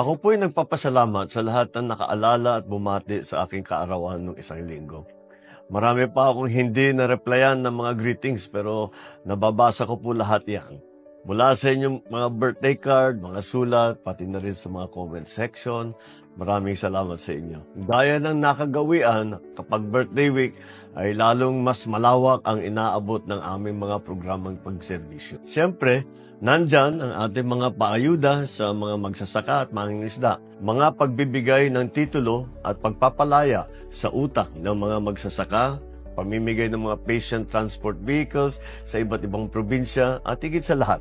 Ako po'y nagpapasalamat sa lahat ng nakaalala at bumati sa aking kaarawan ng isang linggo. Marami pa akong hindi na-replyan ng mga greetings pero nababasa ko po lahat yan. Mula sa inyong mga birthday card, mga sulat, pati na rin sa mga comment section, maraming salamat sa inyo. Gaya ng nakagawian, kapag birthday week, ay lalong mas malawak ang inaabot ng aming mga programang pagserbisyo. Siyempre, nandyan ang ating mga paayuda sa mga magsasaka at mangingisda, mga pagbibigay ng titulo at pagpapalaya sa utak ng mga magsasaka, pamimigay ng mga patient transport vehicles sa iba't ibang probinsya at higit sa lahat,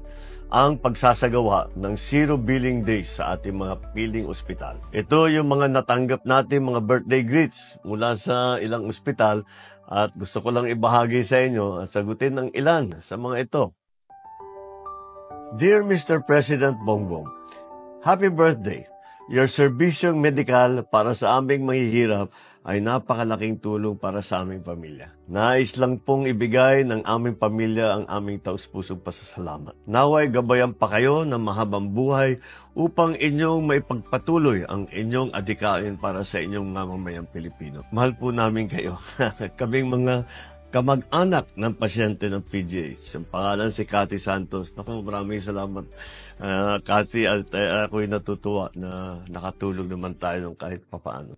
ang pagsasagawa ng zero billing days sa ating mga piling ospital. Ito yung mga natanggap natin mga birthday greets mula sa ilang ospital at gusto ko lang ibahagi sa inyo at sagutin ng ilan sa mga ito. Dear Mr. President Bongbong, Happy birthday! Your serbisyong medikal para sa aming mahihirap ay napakalaking tulong para sa aming pamilya. Nais lang pong ibigay ng aming pamilya ang aming taus-pusong pasasalamat. Naway gabayan pa kayo ng mahabang buhay upang inyong maipagpatuloy ang inyong adikain para sa inyong mamamayang Pilipino. Mahal po namin kayo. Kaming mga kamag-anak ng pasyente ng PGH. Ang pangalan si Cathy Santos. Naku, maraming salamat, Cathy, at ako'y natutuwa na nakatulog naman tayo ng kahit papaano.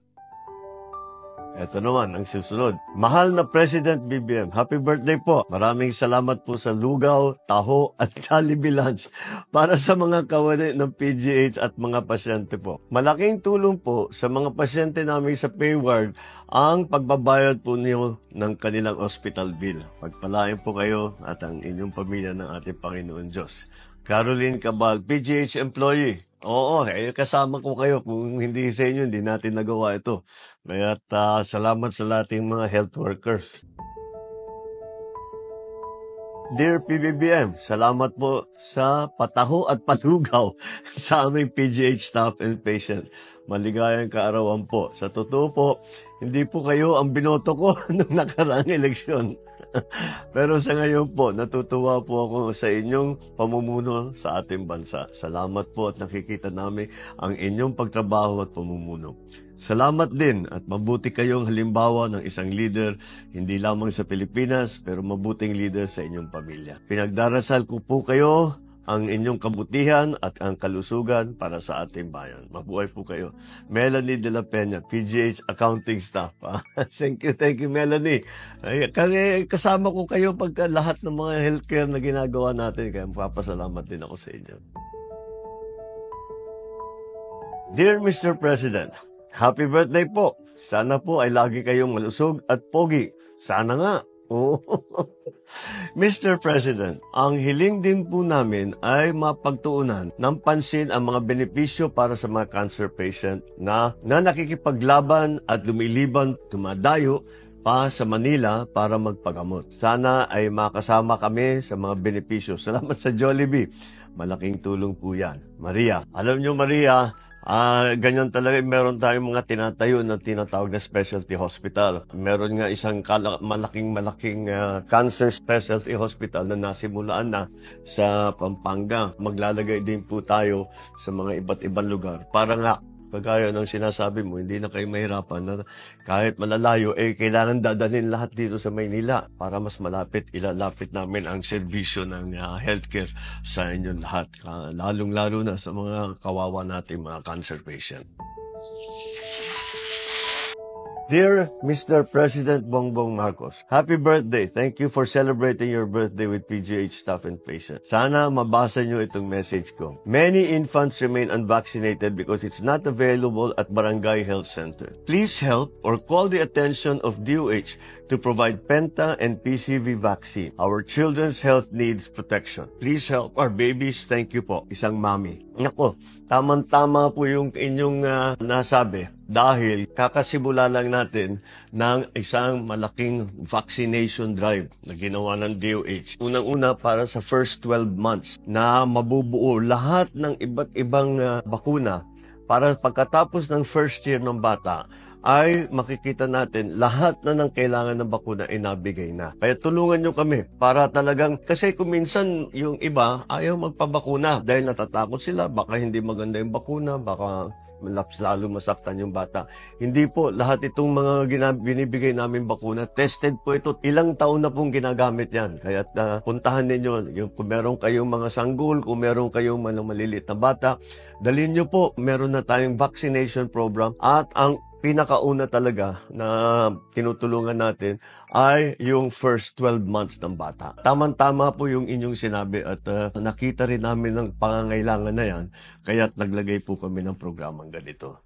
Ito naman ang susunod. Mahal na President BBM, happy birthday po. Maraming salamat po sa lugaw, taho at Jollibee lunch para sa mga kawani ng PGH at mga pasyente po. Malaking tulong po sa mga pasyente namin sa payward ang pagbabayad po niyo ng kanilang hospital bill. Pagpalain po kayo at ang inyong pamilya ng ating Panginoon Diyos. Caroline Cabal, PGH employee. Oo, kasama ko kayo. Kung hindi sa inyo, hindi natin nagawa ito. Kaya salamat sa lating mga health workers. Dear PBBM, salamat po sa pataho at palugaw sa aming PGH staff and patients. Maligayang kaarawan po. Sa totoo po, hindi po kayo ang binoto ko nung nakaraang eleksyon. Pero sa ngayon po, natutuwa po ako sa inyong pamumuno sa ating bansa. Salamat po at nakikita namin ang inyong pagtrabaho at pamumuno. Salamat din at mabuti kayong halimbawa ng isang leader, hindi lamang sa Pilipinas, pero mabuting leader sa inyong pamilya. Pinagdarasal ko po kayo ang inyong kabutihan at ang kalusugan para sa ating bayan. Mabuhay po kayo. Melanie de la Peña, PGH Accounting Staff. Thank you, Melanie. Ay, kasama ko kayo pagka lahat ng mga healthcare na ginagawa natin, kaya magpapasalamat din ako sa inyo. Dear Mr. President, happy birthday po. Sana po ay lagi kayong malusog at pogi. Sana nga. Oh. Mr. President, ang hiling din po namin ay mapagtuunan ng pansin ang mga benepisyo para sa mga cancer patient na nakikipaglaban at lumiliban, dumadayo pa sa Manila para magpagamot. Sana ay makasama kami sa mga benepisyo. Salamat sa Jollibee. Malaking tulong po yan. Maria, alam nyo Maria, ganyan talaga, meron tayong mga tinatayo na tinatawag na specialty hospital. Meron nga isang malaking cancer specialty hospital na nasimulaan na sa Pampanga. Maglalagay din po tayo sa mga iba't ibang lugar para nga kagaya ng sinasabi mo, hindi na kayo mahirapan na kahit malalayo, kailangan dadalhin lahat dito sa Maynila para mas malapit, ilalapit namin ang serbisyo ng healthcare sa inyong lahat. Lalong-lalo na sa mga kawawa nating mga cancer patient. Dear Mr. President Bongbong Marcos, happy birthday. Thank you for celebrating your birthday with PGH staff and patients. Sana mabasa nyo itong message ko. Many infants remain unvaccinated because it's not available at Barangay Health Center. Please help or call the attention of DOH to provide Penta and PCV vaccine. Our children's health needs protection. Please help our babies. Thank you po. Isang mami. Nako, tamang-tama po yung inyong nasabi. Dahil kakasimula lang natin ng isang malaking vaccination drive na ginawa ng DOH. Unang-una para sa first 12 months na mabubuo lahat ng iba't ibang bakuna para pagkatapos ng first year ng bata ay makikita natin lahat na ng kailangan ng bakuna ay nabigay na. Kaya tulungan nyo kami para talagang, kasi kung minsan yung iba ayaw magpabakuna dahil natatakot sila, baka hindi maganda yung bakuna, baka lalo masaktan yung bata. Hindi po, lahat itong mga binibigay namin bakuna, tested po ito. Ilang taon na pong ginagamit yan. Kaya puntahan ninyo, kung meron kayong mga sanggol, kung meron kayong maliliit na bata, dalhin nyo po, meron na tayong vaccination program. At ang pinakauna talaga na tinutulungan natin ay yung first 12 months ng bata. Tamang-tama po yung inyong sinabi at nakita rin namin ng pangangailangan na yan, kaya't naglagay po kami ng programang ganito.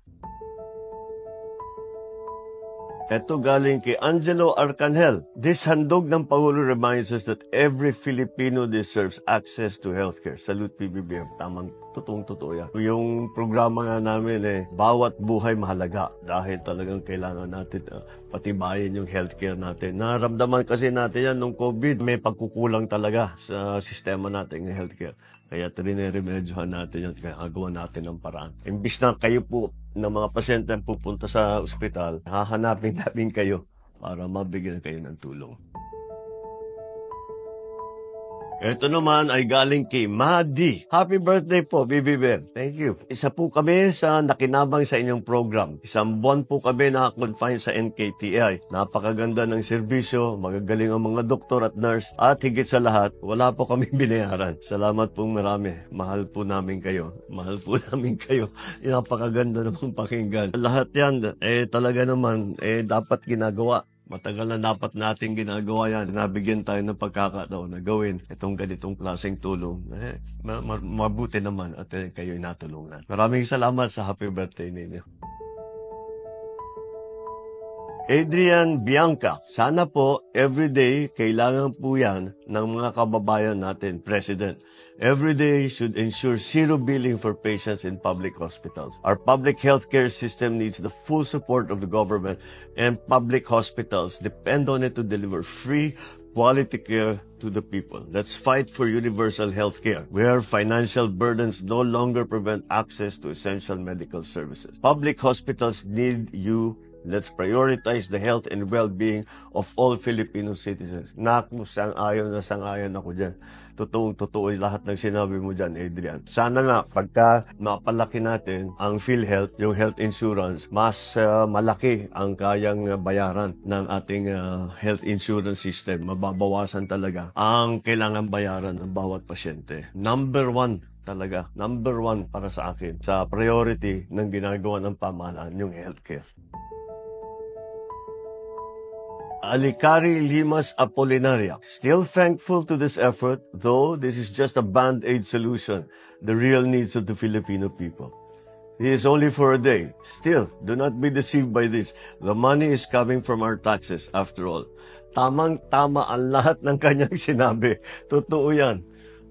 Ito galing kay Angelo Arcangel. This handog ng Pangulo reminds us that every Filipino deserves access to healthcare. Salute PBBM. Tamang totoong-totoo yan. Yung programa nga namin bawat buhay mahalaga dahil talagang kailangan natin patibayin yung healthcare natin. Naramdaman kasi natin yan nung COVID, may pagkukulang talaga sa sistema natin ng healthcare. Kaya riniremedyohan natin yan, kaya agawa natin ng paraan. Imbis na kayo po ng mga pasyente ang pupunta sa ospital, hahanapin namin kayo para mabigyan kayo ng tulong. Ito naman ay galing kay Madi. Happy birthday po, BBB. Thank you. Isa po kami sa nakinabang sa inyong program. Isang buwan po kami naka-confine sa NKTI. Napakaganda ng serbisyo, magagaling ang mga doktor at nurse, at higit sa lahat, wala po kami binayaran. Salamat po marami. Mahal po namin kayo. Mahal po namin kayo. Napakaganda namang pakinggan. Lahat yan, talaga naman, dapat ginagawa. Matagal na dapat natin ginagawa yan. Nabigyan tayo ng pagkakataon na gawin itong ganitong klaseng tulong. Mabuti naman at kayo'y natulungan. Maraming salamat sa happy birthday ninyo. Adrian Bianca, sana po everyday kailangan po yan ng mga kababayan natin, President. Everyday should ensure zero billing for patients in public hospitals. Our public healthcare system needs the full support of the government, and public hospitals depend on it to deliver free, quality care to the people. Let's fight for universal health care, where financial burdens no longer prevent access to essential medical services. Public hospitals need you. Let's prioritize the health and well-being of all Filipino citizens. Naku, sang-ayon ako dyan. Totoo lahat ng sinabi mo dyan, Adrian. Sana nga, pagka mapalaki natin ang PhilHealth, yung health insurance, mas malaki ang kayang bayaran ng ating health insurance system. Mababawasan talaga ang kailangan bayaran ng bawat pasyente. Number one para sa akin, sa priority ng ginagawa ng pamahalaan, yung healthcare. Alicari Limas Apolinaria. Still thankful to this effort, though this is just a band-aid solution, the real needs of the Filipino people. It is only for a day. Still, do not be deceived by this. The money is coming from our taxes, after all. Tamang-tama ang lahat ng kanyang sinabi. Totoo yan.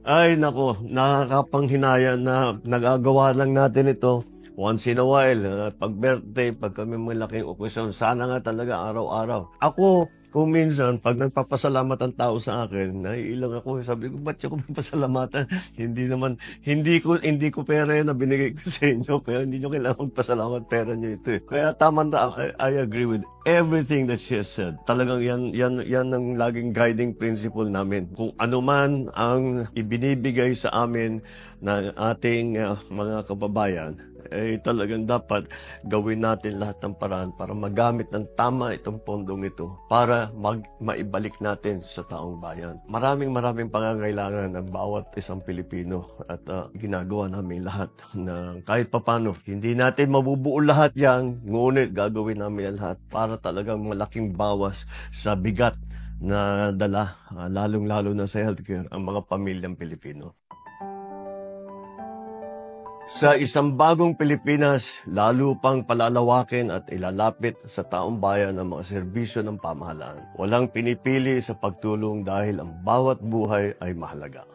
Ay nako, nakakapanghinaya na nagagawa lang natin ito once in a while, pag birthday, pag kami malaking okasyon, sana nga talaga araw-araw. Ako, kung minsan, pag nagpapasalamat ang tao sa akin, naiilang ako. Sabi ko, ba't ako magpasalamatan? Hindi ko pera yun na binigay ko sa inyo. Kaya hindi nyo kailangan magpasalamat, pera nyo ito. Kaya I agree with everything that she has said. Talagang yan ang laging guiding principle namin. Kung ano man ang ibinibigay sa amin na ating mga kababayan, talagang dapat gawin natin lahat ng paraan para magamit ng tama itong pondong ito para maibalik natin sa taong bayan. Maraming pangangailangan ng bawat isang Pilipino at ginagawa namin lahat na kahit papano. Hindi natin mabubuo lahat yan, ngunit gagawin namin lahat para talagang malaking bawas sa bigat na dala, lalong-lalo na sa healthcare, ang mga pamilyang Pilipino. Sa isang bagong Pilipinas, lalo pang palalawakin at ilalapit sa taong bayan ang mga serbisyo ng pamahalaan. Walang pinipili sa pagtulong dahil ang bawat buhay ay mahalaga.